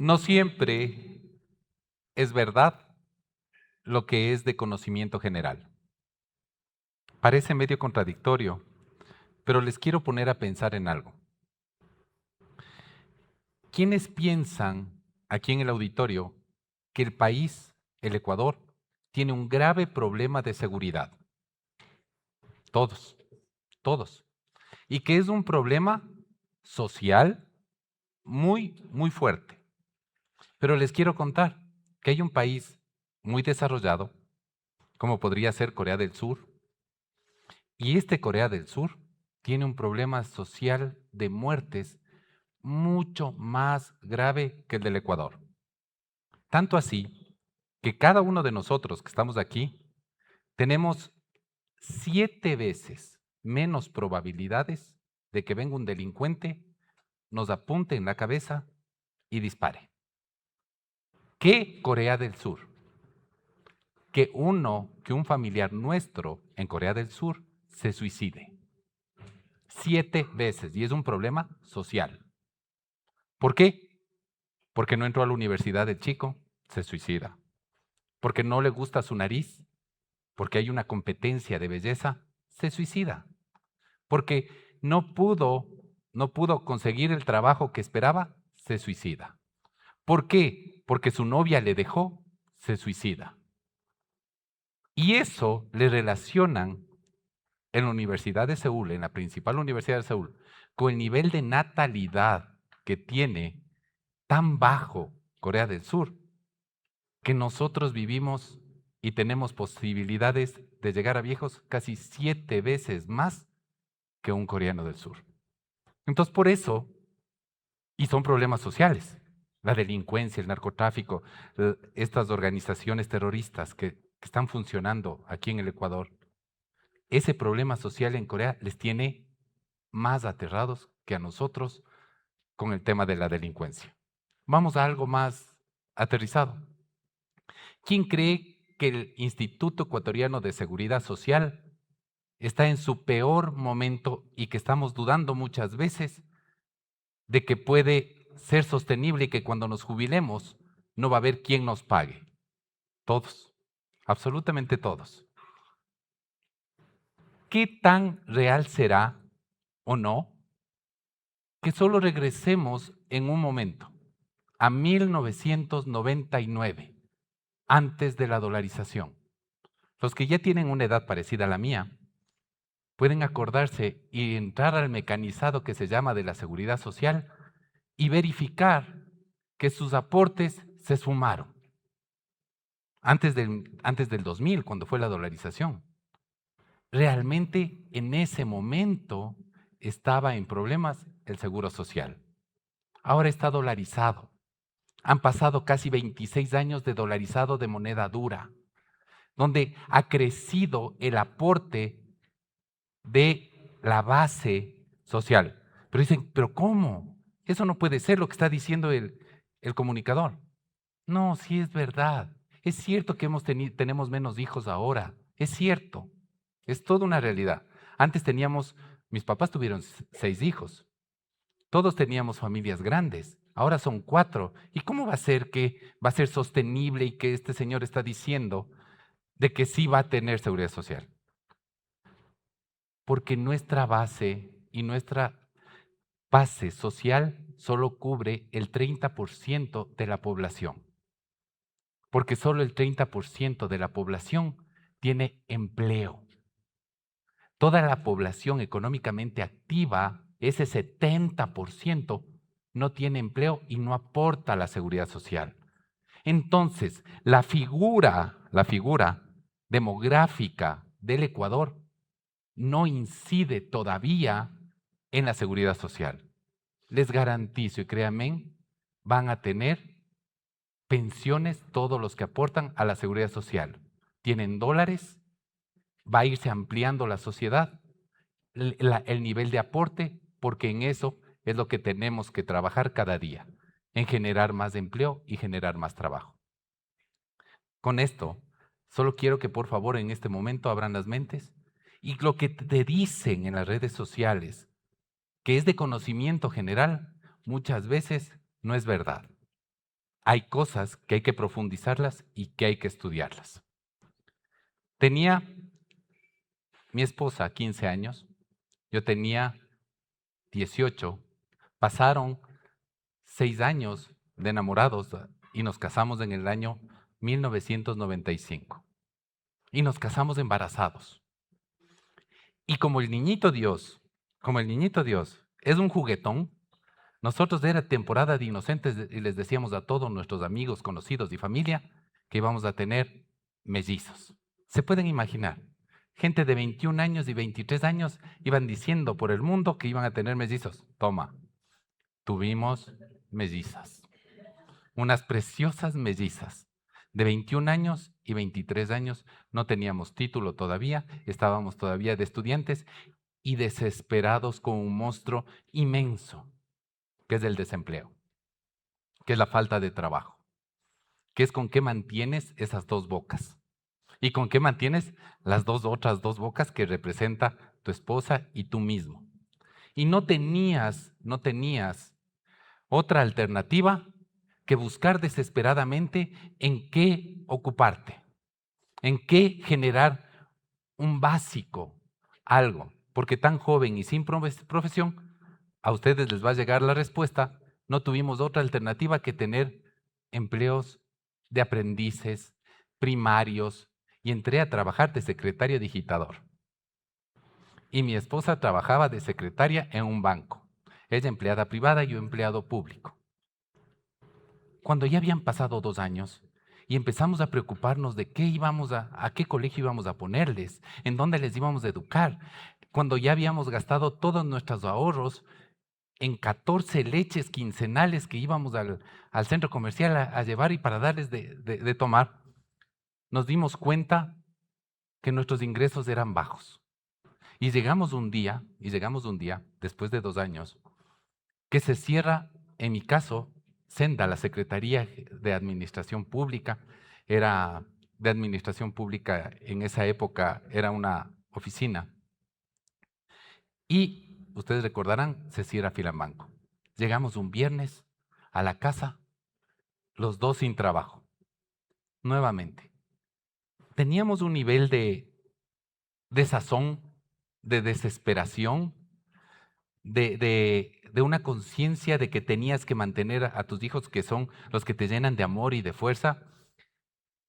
No siempre es verdad lo que es de conocimiento general. Parece medio contradictorio, pero les quiero poner a pensar en algo. ¿Quiénes piensan aquí en el auditorio que el país, el Ecuador, tiene un grave problema de seguridad? Todos, todos. Y que es un problema social muy fuerte. Pero les quiero contar que hay un país muy desarrollado, como podría ser Corea del Sur, y este Corea del Sur tiene un problema social de muertes mucho más grave que el del Ecuador. Tanto así que cada uno de nosotros que estamos aquí tenemos 7 veces menos probabilidades de que venga un delincuente, nos apunte en la cabeza y dispare. ¿Qué Corea del Sur? Que un familiar nuestro en Corea del Sur se suicide. 7 veces. Y es un problema social. ¿Por qué? Porque no entró a la universidad el chico, se suicida. Porque no le gusta su nariz, porque hay una competencia de belleza, se suicida. Porque no pudo conseguir el trabajo que esperaba, se suicida. ¿Por qué? Porque su novia le dejó, se suicida. Y eso le relacionan en la Universidad de Seúl, en la principal universidad de Seúl, con el nivel de natalidad que tiene tan bajo Corea del Sur, que nosotros vivimos y tenemos posibilidades de llegar a viejos casi 7 veces más que un coreano del sur. Entonces, por eso, y son problemas sociales, la delincuencia, el narcotráfico, estas organizaciones terroristas que están funcionando aquí en el Ecuador, ese problema social en Corea les tiene más aterrados que a nosotros con el tema de la delincuencia. Vamos a algo más aterrizado. ¿Quién cree que el Instituto Ecuatoriano de Seguridad Social está en su peor momento y que estamos dudando muchas veces de que puede ser sostenible y que cuando nos jubilemos no va a haber quien nos pague? Todos, absolutamente todos. ¿Qué tan real será o no que solo regresemos en un momento a 1999, antes de la dolarización? Los que ya tienen una edad parecida a la mía pueden acordarse y entrar al mecanizado que se llama de la seguridad social y verificar que sus aportes se sumaron antes del 2000, cuando fue la dolarización. Realmente en ese momento estaba en problemas el seguro social. Ahora está dolarizado. Han pasado casi 26 años de dolarizado de moneda dura, donde ha crecido el aporte de la base social. Pero dicen, ¿pero cómo? Eso no puede ser lo que está diciendo el comunicador. No, sí es verdad. Es cierto que tenemos menos hijos ahora. Es cierto. Es toda una realidad. Antes mis papás tuvieron 6 hijos. Todos teníamos familias grandes. Ahora son 4. ¿Y cómo va a ser que va a ser sostenible y que este señor está diciendo de que sí va a tener seguridad social? Porque nuestra base social solo cubre el 30% de la población, porque solo el 30% de la población tiene empleo. Toda la población económicamente activa, ese 70%, no tiene empleo y no aporta a la seguridad social. Entonces, la figura demográfica del Ecuador no incide todavía en la seguridad social. Les garantizo y créanme, van a tener pensiones todos los que aportan a la seguridad social. Tienen dólares, va a irse ampliando la sociedad, el nivel de aporte, porque en eso es lo que tenemos que trabajar cada día, en generar más empleo y generar más trabajo. Con esto, solo quiero que por favor en este momento abran las mentes y lo que te dicen en las redes sociales, que es de conocimiento general, muchas veces no es verdad. hay cosas que hay que profundizarlas y que hay que estudiarlas. Tenía mi esposa 15 años, yo tenía 18, pasaron 6 años de enamorados y nos casamos en el año 1995. Y nos casamos embarazados. Y como el niñito Dios es un juguetón, nosotros era temporada de inocentes y les decíamos a todos nuestros amigos, conocidos y familia que íbamos a tener mellizos. ¿Se pueden imaginar? Gente de 21 años y 23 años iban diciendo por el mundo que iban a tener mellizos. Toma, tuvimos mellizas. Unas preciosas mellizas. De 21 años y 23 años, no teníamos título todavía, estábamos todavía de estudiantes y desesperados con un monstruo inmenso, que es el desempleo, que es la falta de trabajo, que es con qué mantienes esas dos bocas y con qué mantienes las otras dos bocas que representa tu esposa y tú mismo. Y no tenías otra alternativa que buscar desesperadamente en qué ocuparte, en qué generar un básico, algo, porque tan joven y sin profesión, a ustedes les va a llegar la respuesta, no tuvimos otra alternativa que tener empleos de aprendices, primarios, y entré a trabajar de secretario digitador. Y mi esposa trabajaba de secretaria en un banco. Ella empleada privada y yo empleado público. Cuando ya habían pasado 2 años y empezamos a preocuparnos de a qué colegio íbamos a ponerles, en dónde les íbamos a educar, cuando ya habíamos gastado todos nuestros ahorros en 14 leches quincenales que íbamos al centro comercial a llevar y para darles de tomar, nos dimos cuenta que nuestros ingresos eran bajos. Y llegamos un día, después de 2 años, que se cierra, en mi caso, Senda, la Secretaría de Administración Pública, era de Administración Pública en esa época, era una oficina. Y ustedes recordarán, se cierra Filambanco. Llegamos un viernes a la casa, los dos sin trabajo, nuevamente. Teníamos un nivel de desazón, de desesperación, de una conciencia de que tenías que mantener a tus hijos, que son los que te llenan de amor y de fuerza,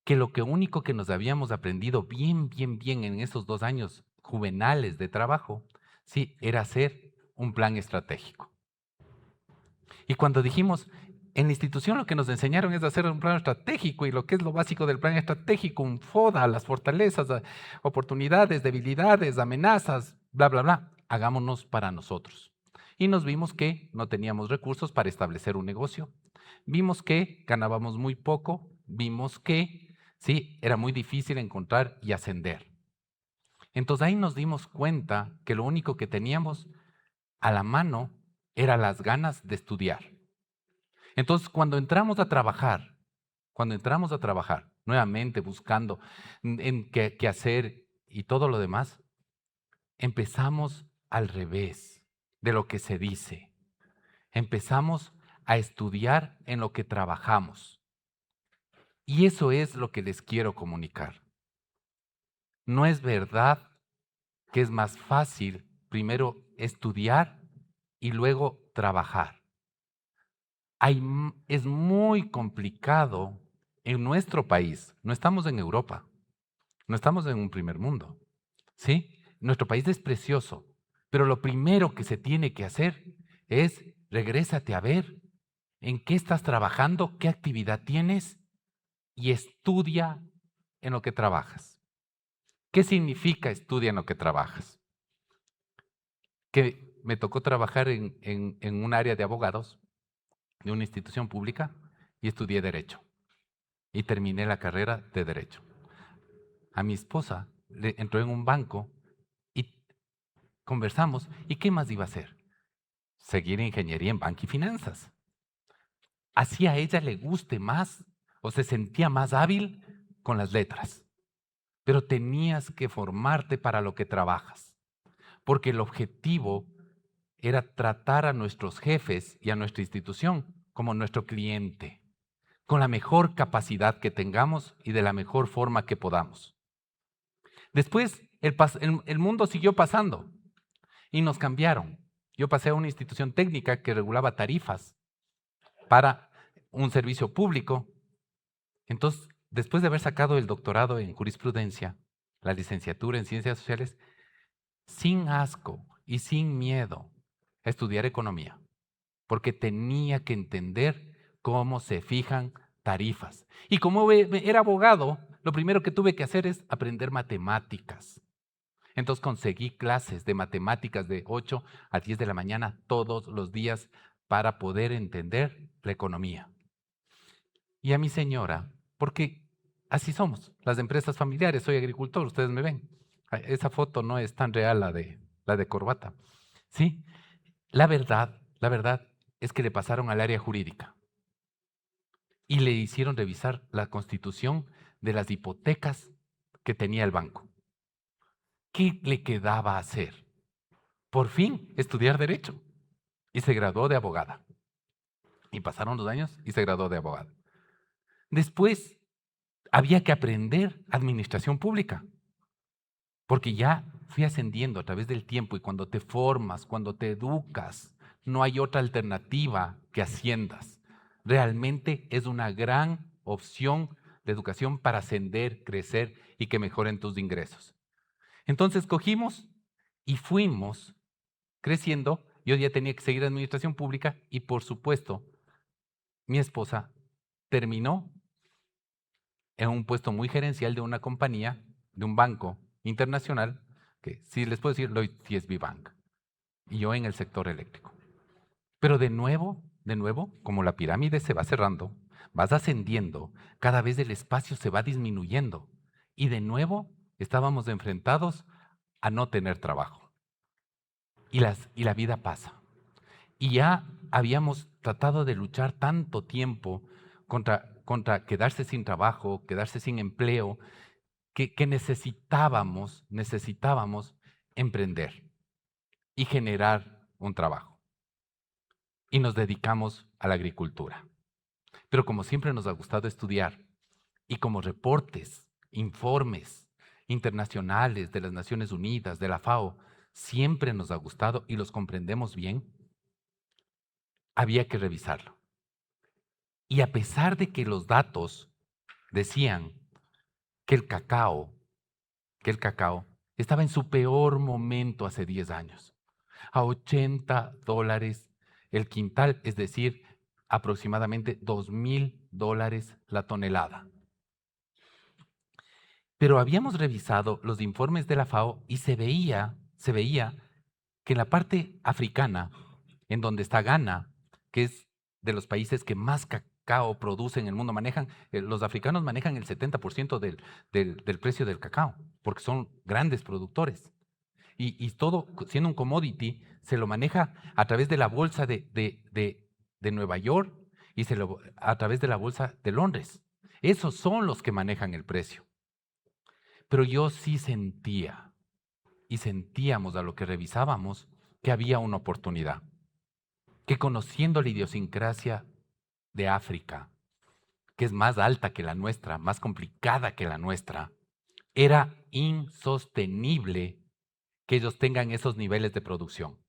que lo único que nos habíamos aprendido bien en esos 2 años juvenales de trabajo, sí, era hacer un plan estratégico. Y cuando dijimos, en la institución lo que nos enseñaron es hacer un plan estratégico y lo que es lo básico del plan estratégico, un FODA, las fortalezas, oportunidades, debilidades, amenazas, bla, bla, bla, hagámonos para nosotros. Y nos vimos que no teníamos recursos para establecer un negocio, vimos que ganábamos muy poco, vimos que sí, era muy difícil encontrar y ascender. Entonces ahí nos dimos cuenta que lo único que teníamos a la mano era las ganas de estudiar. Entonces, cuando entramos a trabajar, nuevamente buscando en qué hacer y todo lo demás, empezamos al revés de lo que se dice. Empezamos a estudiar en lo que trabajamos. Y eso es lo que les quiero comunicar. No es verdad que es más fácil primero estudiar y luego trabajar. Es muy complicado en nuestro país. No estamos en Europa, no estamos en un primer mundo, ¿sí? Nuestro país es precioso, pero lo primero que se tiene que hacer es regrésate a ver en qué estás trabajando, qué actividad tienes y estudia en lo que trabajas. ¿Qué significa estudia en lo que trabajas? Que me tocó trabajar en un área de abogados de una institución pública y estudié Derecho. Y terminé la carrera de Derecho. A mi esposa le entró en un banco y conversamos. ¿Y qué más iba a hacer? Seguir ingeniería en banca y finanzas. Así a ella le guste más o se sentía más hábil con las letras. Pero tenías que formarte para lo que trabajas. Porque el objetivo era tratar a nuestros jefes y a nuestra institución como nuestro cliente, con la mejor capacidad que tengamos y de la mejor forma que podamos. Después, el mundo siguió pasando y nos cambiaron. Yo pasé a una institución técnica que regulaba tarifas para un servicio público. Entonces, después de haber sacado el doctorado en jurisprudencia, la licenciatura en ciencias sociales, sin asco y sin miedo a estudiar economía, porque tenía que entender cómo se fijan tarifas. Y como era abogado, lo primero que tuve que hacer es aprender matemáticas. Entonces conseguí clases de matemáticas de 8 a 10 de la mañana todos los días para poder entender la economía. Y a mi señora, porque así somos, las empresas familiares, soy agricultor, ustedes me ven. Esa foto no es tan real, la de corbata. ¿Sí? La verdad es que le pasaron al área jurídica y le hicieron revisar la constitución de las hipotecas que tenía el banco. ¿Qué le quedaba hacer? Por fin, estudiar derecho. Y se graduó de abogada. Y pasaron los años y se graduó de abogada. Después, había que aprender administración pública, porque ya fui ascendiendo a través del tiempo y cuando te formas, cuando te educas, no hay otra alternativa que asciendas. Realmente es una gran opción de educación para ascender, crecer y que mejoren tus ingresos. Entonces cogimos y fuimos creciendo. Yo ya tenía que seguir administración pública y por supuesto mi esposa terminó en un puesto muy gerencial de una compañía, de un banco internacional, que sí les puedo decir, Lloyd TSB Bank, y yo en el sector eléctrico. Pero de nuevo, como la pirámide se va cerrando, vas ascendiendo, cada vez el espacio se va disminuyendo, y de nuevo estábamos enfrentados a no tener trabajo. Y la vida pasa. Y ya habíamos tratado de luchar tanto tiempo contra quedarse sin trabajo, quedarse sin empleo, que necesitábamos emprender y generar un trabajo. Y nos dedicamos a la agricultura. Pero como siempre nos ha gustado estudiar y como reportes, informes internacionales de las Naciones Unidas, de la FAO, siempre nos ha gustado y los comprendemos bien, había que revisarlo. Y a pesar de que los datos decían que el cacao estaba en su peor momento hace 10 años, a $80 el quintal, es decir, aproximadamente $2,000 la tonelada. Pero habíamos revisado los informes de la FAO y se veía que en la parte africana, en donde está Ghana, que es de los países que más cacao producen en el mundo, los africanos manejan el 70% del precio del cacao, porque son grandes productores. Y todo, siendo un commodity, se lo maneja a través de la bolsa de Nueva York y a través de la bolsa de Londres. Esos son los que manejan el precio. Pero yo sí sentía, y sentíamos a lo que revisábamos, que había una oportunidad. Que conociendo la idiosincrasia de África, que es más alta que la nuestra, más complicada que la nuestra, era insostenible que ellos tengan esos niveles de producción.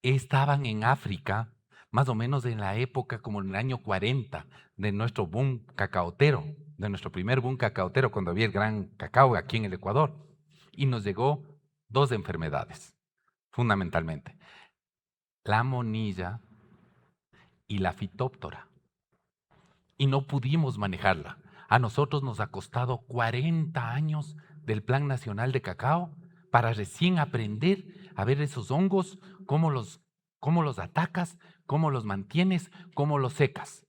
Estaban en África más o menos en la época como en el año 40 de nuestro boom cacaotero, de nuestro primer boom cacaotero, cuando había el gran cacao aquí en el Ecuador. Y nos llegó 2 enfermedades, fundamentalmente. La monilla y la fitóptora. Y no pudimos manejarla. A nosotros nos ha costado 40 años del Plan Nacional de Cacao para recién aprender a ver esos hongos, cómo los atacas, cómo los mantienes, cómo los secas.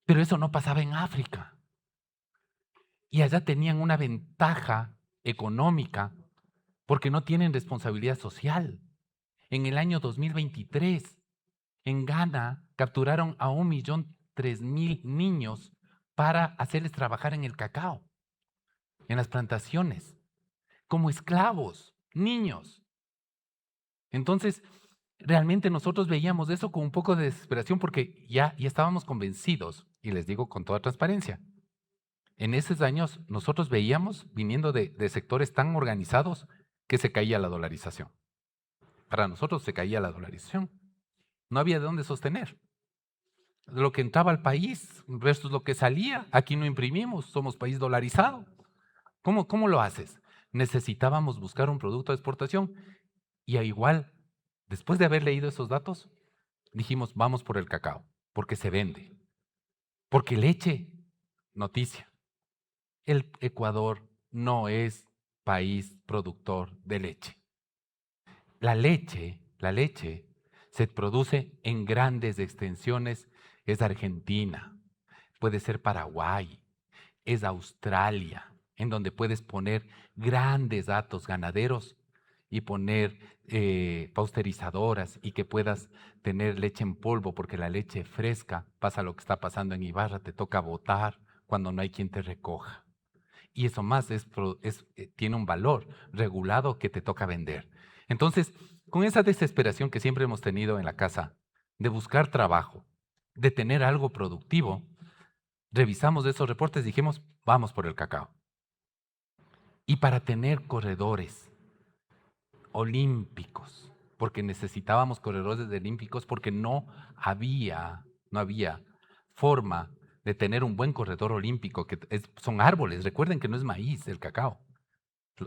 Pero eso no pasaba en África. Y allá tenían una ventaja económica porque no tienen responsabilidad social. En el año 2023, en Ghana, capturaron a 1,003,000 niños para hacerles trabajar en el cacao, en las plantaciones, como esclavos, niños. Entonces, realmente nosotros veíamos eso con un poco de desesperación porque ya estábamos convencidos, y les digo con toda transparencia, en esos años nosotros veíamos, viniendo de sectores tan organizados, que se caía la dolarización. Para nosotros se caía la dolarización. No había de dónde sostener. Lo que entraba al país versus lo que salía, aquí no imprimimos, somos país dolarizado. ¿Cómo lo haces? Necesitábamos buscar un producto de exportación y a igual, después de haber leído esos datos, dijimos, vamos por el cacao, porque se vende. Porque leche, noticia, el Ecuador no es país productor de leche. La leche se produce en grandes extensiones, es Argentina, puede ser Paraguay, es Australia, en donde puedes poner grandes datos ganaderos y poner pasteurizadoras y que puedas tener leche en polvo, porque la leche fresca, pasa lo que está pasando en Ibarra, te toca botar cuando no hay quien te recoja. Y eso más tiene un valor regulado que te toca vender. Entonces, con esa desesperación que siempre hemos tenido en la casa, de buscar trabajo, de tener algo productivo, revisamos esos reportes y dijimos, vamos por el cacao. Y para tener corredores olímpicos, porque necesitábamos corredores olímpicos, porque no había forma de tener un buen corredor olímpico, que son árboles, recuerden que no es maíz el cacao,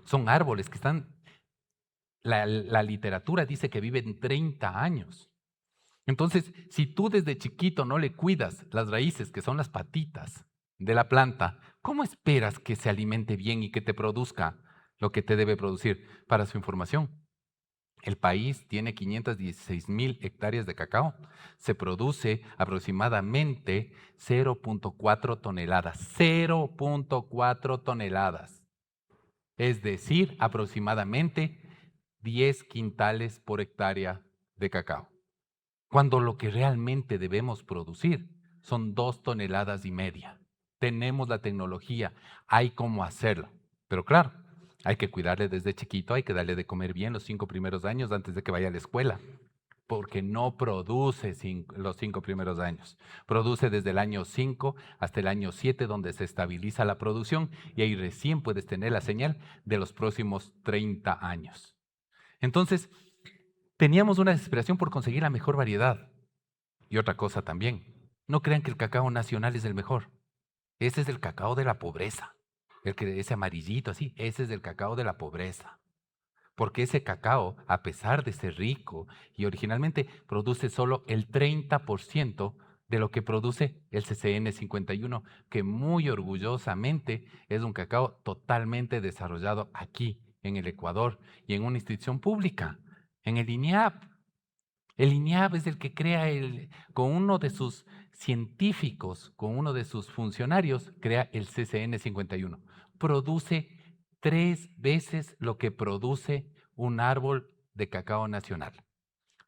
son árboles que están, la literatura dice que viven 30 años. Entonces, si tú desde chiquito no le cuidas las raíces, que son las patitas de la planta, ¿cómo esperas que se alimente bien y que te produzca lo que te debe producir? Para su información, el país tiene 516,000 hectáreas de cacao. Se produce aproximadamente 0.4 toneladas. 0.4 toneladas. Es decir, aproximadamente 10 quintales por hectárea de cacao. Cuando lo que realmente debemos producir son 2,5 toneladas. Tenemos la tecnología, hay cómo hacerlo. Pero claro, hay que cuidarle desde chiquito, hay que darle de comer bien los 5 primeros años antes de que vaya a la escuela, porque no produce los 5 primeros años. Produce desde el año 5 hasta el año 7, donde se estabiliza la producción y ahí recién puedes tener la señal de los próximos 30 años. Entonces, teníamos una desesperación por conseguir la mejor variedad. Y otra cosa también, no crean que el cacao nacional es el mejor. Ese es el cacao de la pobreza. Ese amarillito así, ese es el cacao de la pobreza. Porque ese cacao, a pesar de ser rico y originalmente produce solo el 30% de lo que produce el CCN 51, que muy orgullosamente es un cacao totalmente desarrollado aquí en el Ecuador y en una institución pública, en el INIAP. El INIAP es el que crea, con uno de sus científicos, con uno de sus funcionarios, crea el CCN 51. Produce 3 veces lo que produce un árbol de cacao nacional.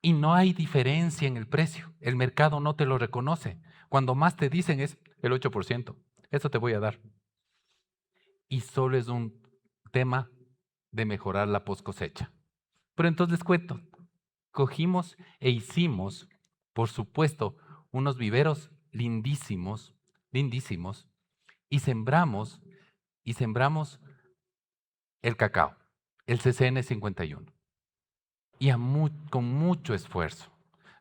Y no hay diferencia en el precio. El mercado no te lo reconoce. Cuando más te dicen es el 8%. Eso te voy a dar. Y solo es un tema de mejorar la post cosecha. Pero entonces les cuento, cogimos e hicimos, por supuesto, unos viveros lindísimos, lindísimos, y sembramos el cacao, el CCN 51, y con mucho esfuerzo,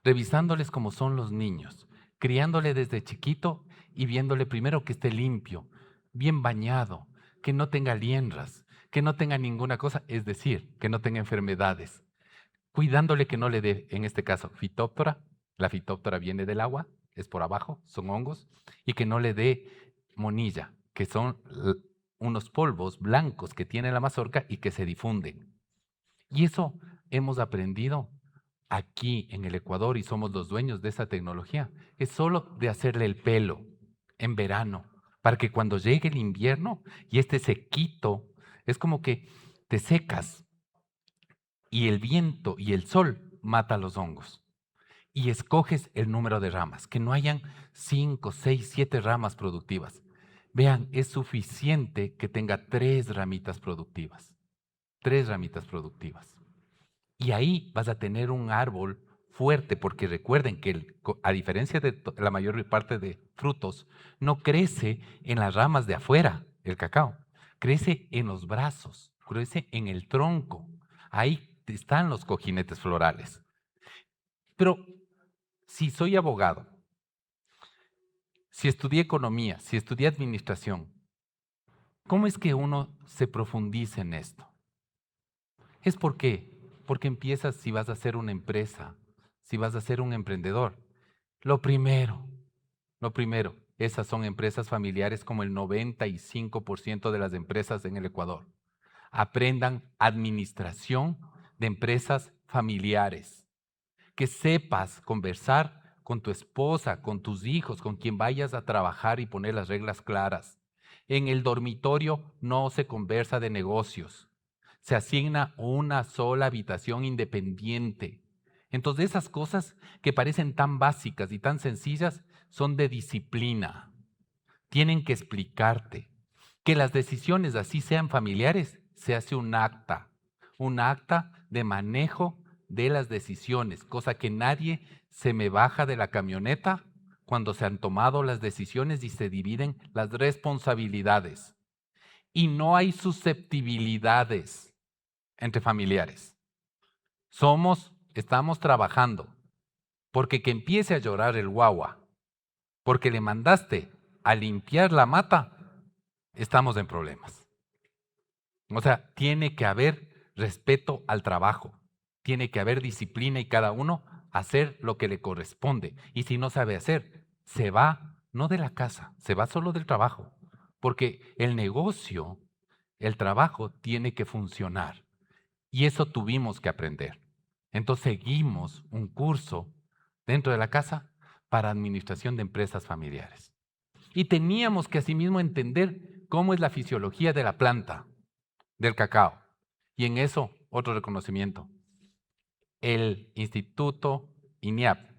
revisándoles como son los niños, criándole desde chiquito y viéndole primero que esté limpio, bien bañado, que no tenga liendras, que no tenga ninguna cosa, es decir, que no tenga enfermedades, cuidándole que no le dé, en este caso, fitóptora. La fitóptora viene del agua, es por abajo, son hongos, y que no le dé monilla, que son unos polvos blancos que tiene la mazorca y que se difunden. Y eso hemos aprendido aquí en el Ecuador y somos los dueños de esa tecnología. Es solo de hacerle el pelo en verano, para que cuando llegue el invierno y este sequito, es como que te secas y el viento y el sol mata los hongos. Y escoges el número de ramas, que no hayan 5, 6, 7 ramas productivas. Vean, es suficiente que tenga 3 ramitas productivas. 3 ramitas productivas. Y ahí vas a tener un árbol fuerte, porque recuerden que a diferencia de la mayor parte de frutos, no crece en las ramas de afuera, el cacao, crece en los brazos, crece en el tronco. Ahí están los cojinetes florales. Pero si soy abogado, si estudié economía, si estudié administración, ¿cómo es que uno se profundiza en esto? Es porque empiezas si vas a hacer una empresa, si vas a ser un emprendedor. Lo primero, esas son empresas familiares como el 95% de las empresas en el Ecuador. Aprendan administración de empresas familiares. Que sepas conversar con tu esposa, con tus hijos, con quien vayas a trabajar y poner las reglas claras. En el dormitorio no se conversa de negocios. Se asigna una sola habitación independiente. Entonces esas cosas que parecen tan básicas y tan sencillas son de disciplina. Tienen que explicarte. Que las decisiones así sean familiares, se hace un acta de manejo de las decisiones, cosa que nadie se me baja de la camioneta cuando se han tomado las decisiones y se dividen las responsabilidades. Y no hay susceptibilidades entre familiares. Estamos trabajando porque que empiece a llorar el guagua, porque le mandaste a limpiar la mata, estamos en problemas. O sea, tiene que haber respeto al trabajo, tiene que haber disciplina y cada uno hacer lo que le corresponde. Y si no sabe hacer, se va, no de la casa, se va solo del trabajo, porque el negocio, el trabajo tiene que funcionar. Y eso tuvimos que aprender. Entonces seguimos un curso dentro de la casa para administración de empresas familiares. Y teníamos que asimismo entender cómo es la fisiología de la planta del cacao. Y en eso, otro reconocimiento. El Instituto INIAP,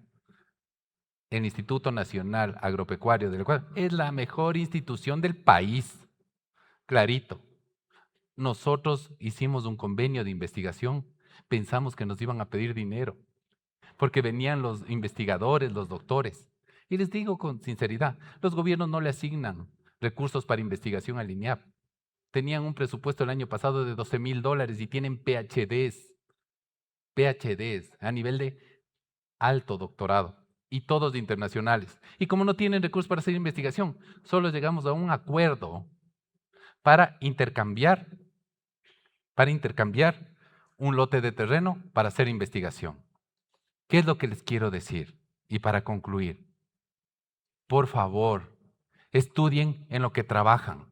el Instituto Nacional Agropecuario del Ecuador, es la mejor institución del país. Clarito. Nosotros hicimos un convenio de investigación, pensamos que nos iban a pedir dinero, porque venían los investigadores, los doctores. Y les digo con sinceridad, los gobiernos no le asignan recursos para investigación al INIAP. Tenían un presupuesto el año pasado de $12,000 y tienen PhDs a nivel de alto doctorado y todos internacionales. Y como no tienen recursos para hacer investigación, solo llegamos a un acuerdo para intercambiar un lote de terreno para hacer investigación. ¿Qué es lo que les quiero decir? Y para concluir, por favor, estudien en lo que trabajan.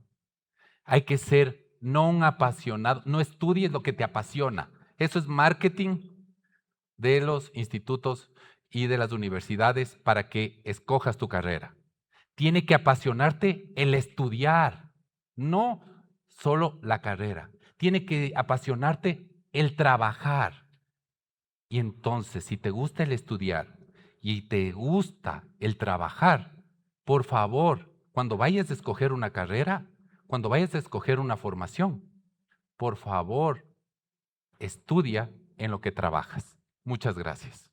Hay que ser no un apasionado, no estudies lo que te apasiona. Eso es marketing de los institutos y de las universidades para que escojas tu carrera. Tiene que apasionarte el estudiar, no solo la carrera. Tiene que apasionarte el trabajar. Y entonces, si te gusta el estudiar y te gusta el trabajar, por favor, cuando vayas a escoger una carrera, cuando vayas a escoger una formación, por favor, estudia en lo que trabajas. Muchas gracias.